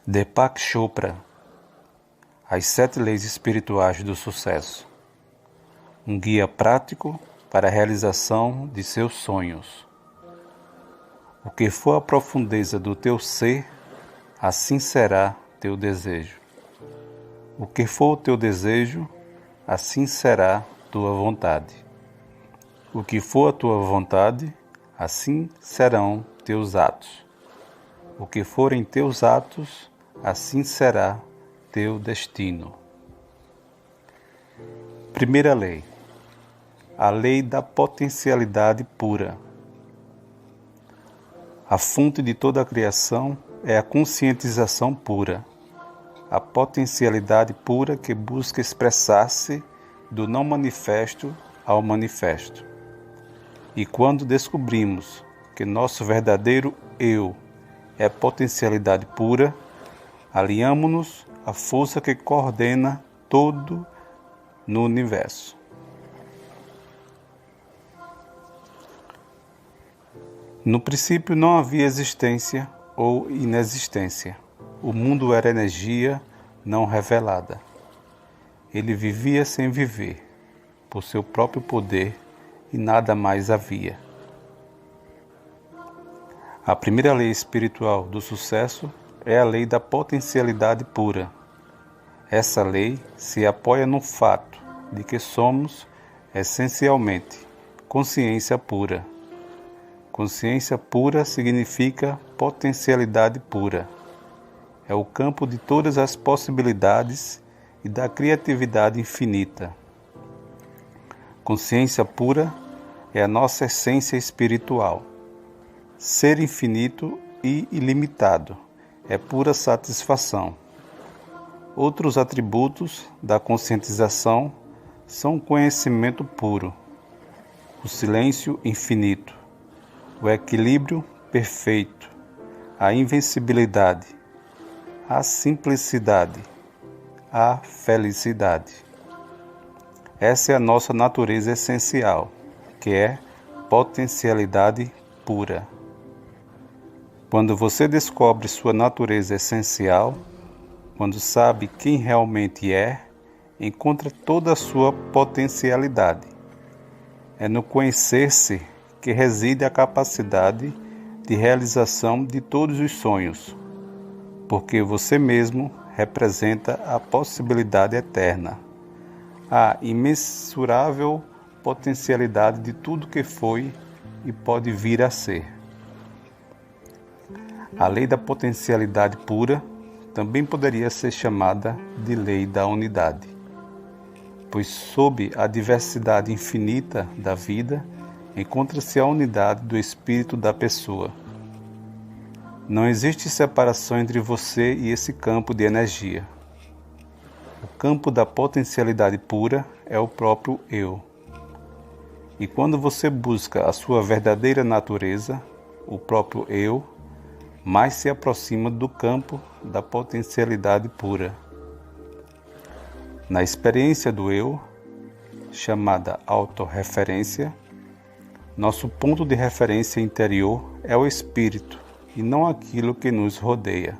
Deepak Chopra, As 7 Leis Espirituais do Sucesso, um guia prático para a realização de seus sonhos. O que for a profundeza do teu ser, assim será teu desejo. O que for o teu desejo, assim será tua vontade. O que for a tua vontade, assim serão teus atos. O que forem teus atos, assim será teu destino. Primeira lei. A lei da potencialidade pura. A fonte de toda a criação é a conscientização pura, a potencialidade pura que busca expressar-se do não manifesto ao manifesto. E quando descobrimos que nosso verdadeiro eu é potencialidade pura, aliamos-nos à força que coordena todo no universo. No princípio não havia existência ou inexistência. O mundo era energia não revelada. Ele vivia sem viver, por seu próprio poder, e nada mais havia. A primeira lei espiritual do sucesso é a lei da potencialidade pura. Essa lei se apoia no fato de que somos, essencialmente, consciência pura. Consciência pura significa potencialidade pura. É o campo de todas as possibilidades e da criatividade infinita. Consciência pura é a nossa essência espiritual. Ser infinito e ilimitado é pura satisfação. Outros atributos da conscientização são o conhecimento puro, o silêncio infinito, o equilíbrio perfeito, a invencibilidade, a simplicidade, a felicidade. Essa é a nossa natureza essencial, que é potencialidade pura. Quando você descobre sua natureza essencial, quando sabe quem realmente é, encontra toda a sua potencialidade. É no conhecer-se que reside a capacidade de realização de todos os sonhos, porque você mesmo representa a possibilidade eterna, a imensurável potencialidade de tudo que foi e pode vir a ser. A lei da potencialidade pura também poderia ser chamada de lei da unidade, pois sob a diversidade infinita da vida encontra-se a unidade do espírito da pessoa. Não existe separação entre você e esse campo de energia. O campo da potencialidade pura é o próprio eu. E quando você busca a sua verdadeira natureza, o próprio eu, mais se aproxima do campo da potencialidade pura. Na experiência do eu, chamada autorreferência, nosso ponto de referência interior é o espírito e não aquilo que nos rodeia.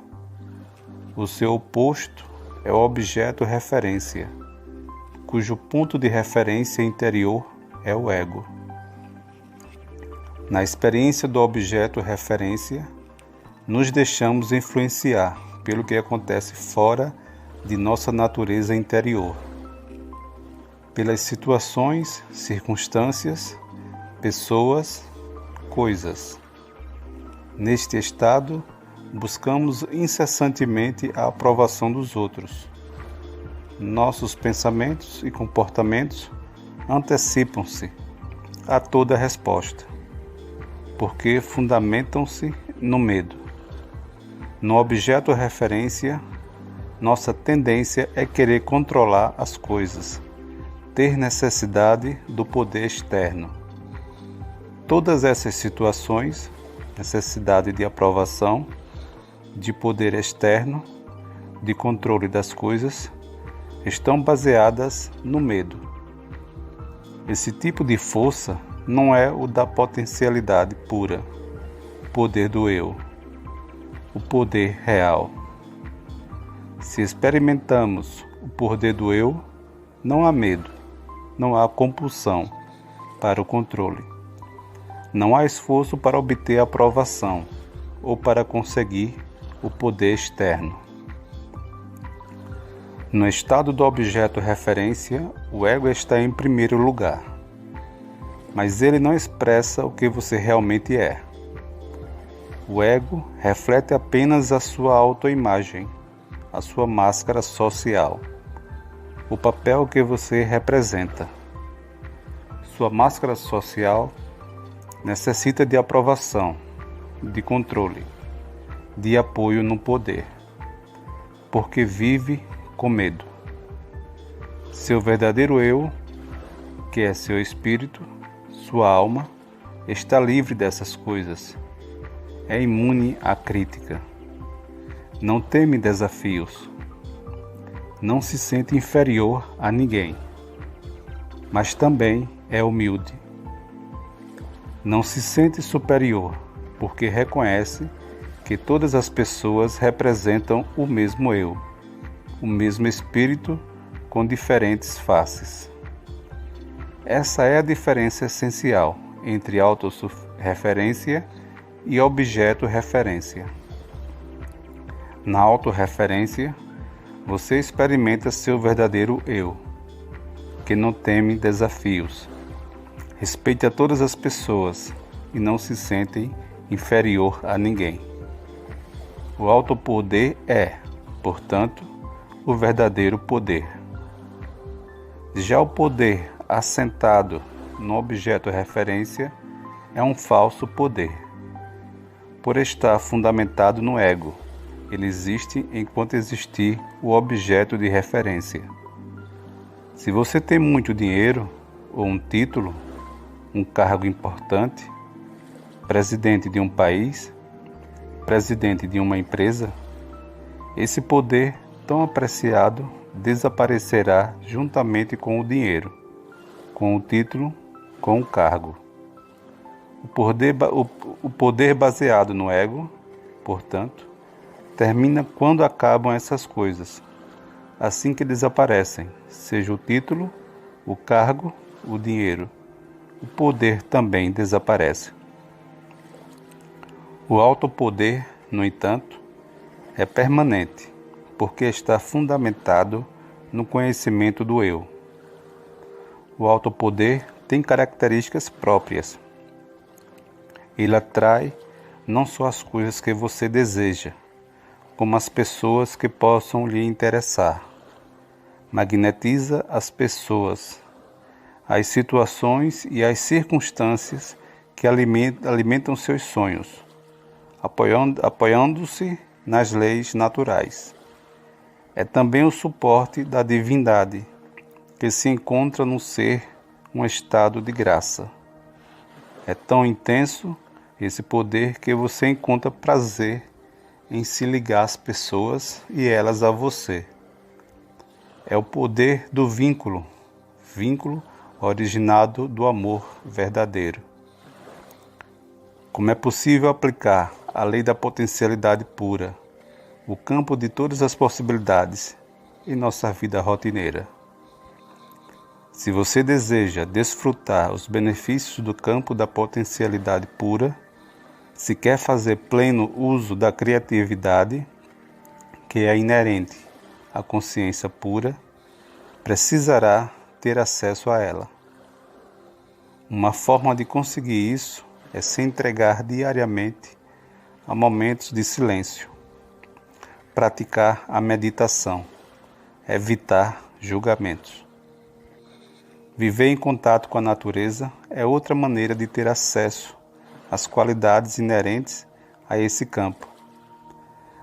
O seu oposto é o objeto referência, cujo ponto de referência interior é o ego. Na experiência do objeto referência, nos deixamos influenciar pelo que acontece fora de nossa natureza interior, pelas situações, circunstâncias, pessoas, coisas. Neste estado, buscamos incessantemente a aprovação dos outros. Nossos pensamentos e comportamentos antecipam-se a toda resposta, porque fundamentam-se no medo. No objeto referência, nossa tendência é querer controlar as coisas, ter necessidade do poder externo. Todas essas situações, necessidade de aprovação, de poder externo, de controle das coisas, estão baseadas no medo. Esse tipo de força não é o da potencialidade pura, o poder do eu, o poder real. Se experimentamos o poder do eu, não há medo, não há compulsão para o controle. Não há esforço para obter a aprovação ou para conseguir o poder externo. No estado do objeto referência, o ego está em primeiro lugar, mas ele não expressa o que você realmente é. O ego reflete apenas a sua autoimagem, a sua máscara social, o papel que você representa. Sua máscara social necessita de aprovação, de controle, de apoio no poder, porque vive com medo. Seu verdadeiro eu, que é seu espírito, sua alma, está livre dessas coisas. É imune à crítica. Não teme desafios. Não se sente inferior a ninguém. Mas também é humilde. Não se sente superior, porque reconhece que todas as pessoas representam o mesmo eu, o mesmo espírito com diferentes faces. Essa é a diferença essencial entre autorreferência e objeto referência. Na autorreferência, você experimenta seu verdadeiro eu, que não teme desafios, respeita todas as pessoas e não se sente inferior a ninguém. O autopoder é, portanto, o verdadeiro poder. Já o poder assentado no objeto referência é um falso poder. Por estar fundamentado no ego, ele existe enquanto existir o objeto de referência. Se você tem muito dinheiro, ou um título, um cargo importante, presidente de um país, presidente de uma empresa, esse poder tão apreciado desaparecerá juntamente com o dinheiro, com o título, com o cargo. O poder baseado no ego, portanto, termina quando acabam essas coisas, assim que desaparecem, seja o título, o cargo, o dinheiro. O poder também desaparece. O autopoder, no entanto, é permanente, porque está fundamentado no conhecimento do eu. O autopoder tem características próprias. Ele atrai não só as coisas que você deseja, como as pessoas que possam lhe interessar. Magnetiza as pessoas, as situações e as circunstâncias que alimentam seus sonhos, apoiando-se nas leis naturais. É também o suporte da divindade, que se encontra no ser um estado de graça. É tão intenso esse poder que você encontra prazer em se ligar às pessoas e elas a você. É o poder do vínculo originado do amor verdadeiro. Como é possível aplicar a lei da potencialidade pura, o campo de todas as possibilidades, em nossa vida rotineira? Se você deseja desfrutar os benefícios do campo da potencialidade pura, se quer fazer pleno uso da criatividade, que é inerente à consciência pura, precisará ter acesso a ela. Uma forma de conseguir isso é se entregar diariamente a momentos de silêncio, praticar a meditação, evitar julgamentos. Viver em contato com a natureza é outra maneira de ter acesso às qualidades inerentes a esse campo.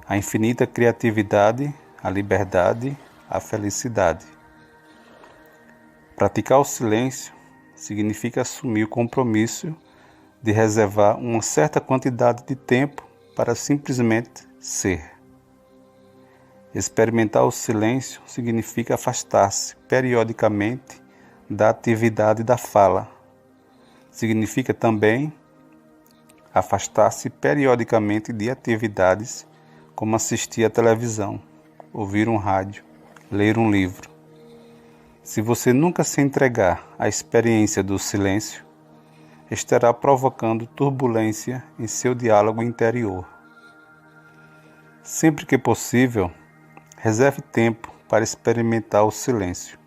A infinita criatividade, a liberdade, a felicidade. Praticar o silêncio significa assumir o compromisso de reservar uma certa quantidade de tempo para simplesmente ser. Experimentar o silêncio significa afastar-se periodicamente da atividade da fala. Significa também afastar-se periodicamente de atividades como assistir à televisão, ouvir um rádio, ler um livro. Se você nunca se entregar à experiência do silêncio, estará provocando turbulência em seu diálogo interior. Sempre que possível, reserve tempo para experimentar o silêncio,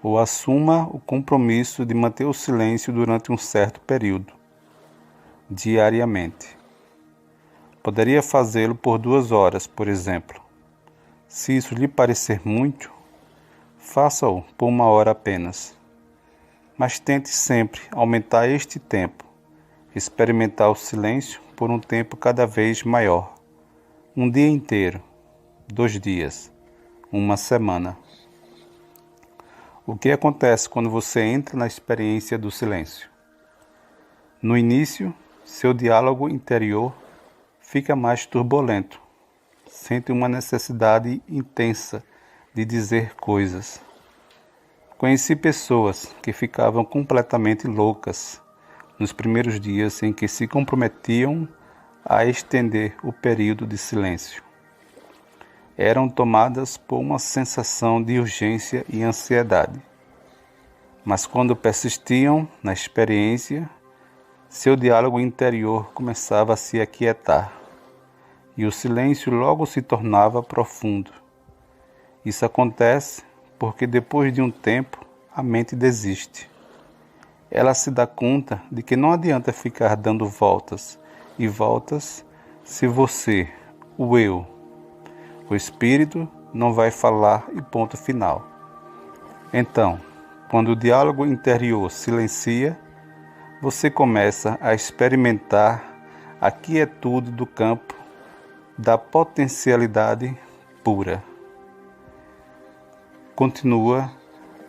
ou assuma o compromisso de manter o silêncio durante um certo período, diariamente. Poderia fazê-lo por 2 horas, por exemplo. Se isso lhe parecer muito, faça-o por 1 hora apenas. Mas tente sempre aumentar este tempo, experimentar o silêncio por um tempo cada vez maior. 1 dia inteiro, 2 dias, 1 semana. O que acontece quando você entra na experiência do silêncio? No início, seu diálogo interior fica mais turbulento. Sente uma necessidade intensa de dizer coisas. Conheci pessoas que ficavam completamente loucas nos primeiros dias em que se comprometiam a estender o período de silêncio. Eram tomadas por uma sensação de urgência e ansiedade. Mas quando persistiam na experiência, seu diálogo interior começava a se aquietar e o silêncio logo se tornava profundo. Isso acontece porque depois de um tempo a mente desiste. Ela se dá conta de que não adianta ficar dando voltas e voltas se você, o eu, o espírito, não vai falar e ponto final. Então, quando o diálogo interior silencia, você começa a experimentar a quietude do campo da potencialidade pura. Continua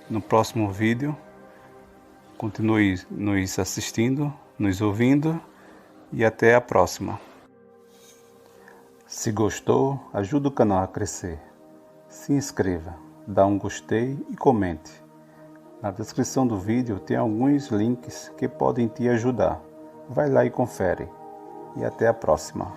no próximo vídeo. Continue nos assistindo, nos ouvindo e até a próxima. Se gostou, ajude o canal a crescer. Se inscreva, dá um gostei e comente. Na descrição do vídeo tem alguns links que podem te ajudar. Vai lá e confere. E até a próxima.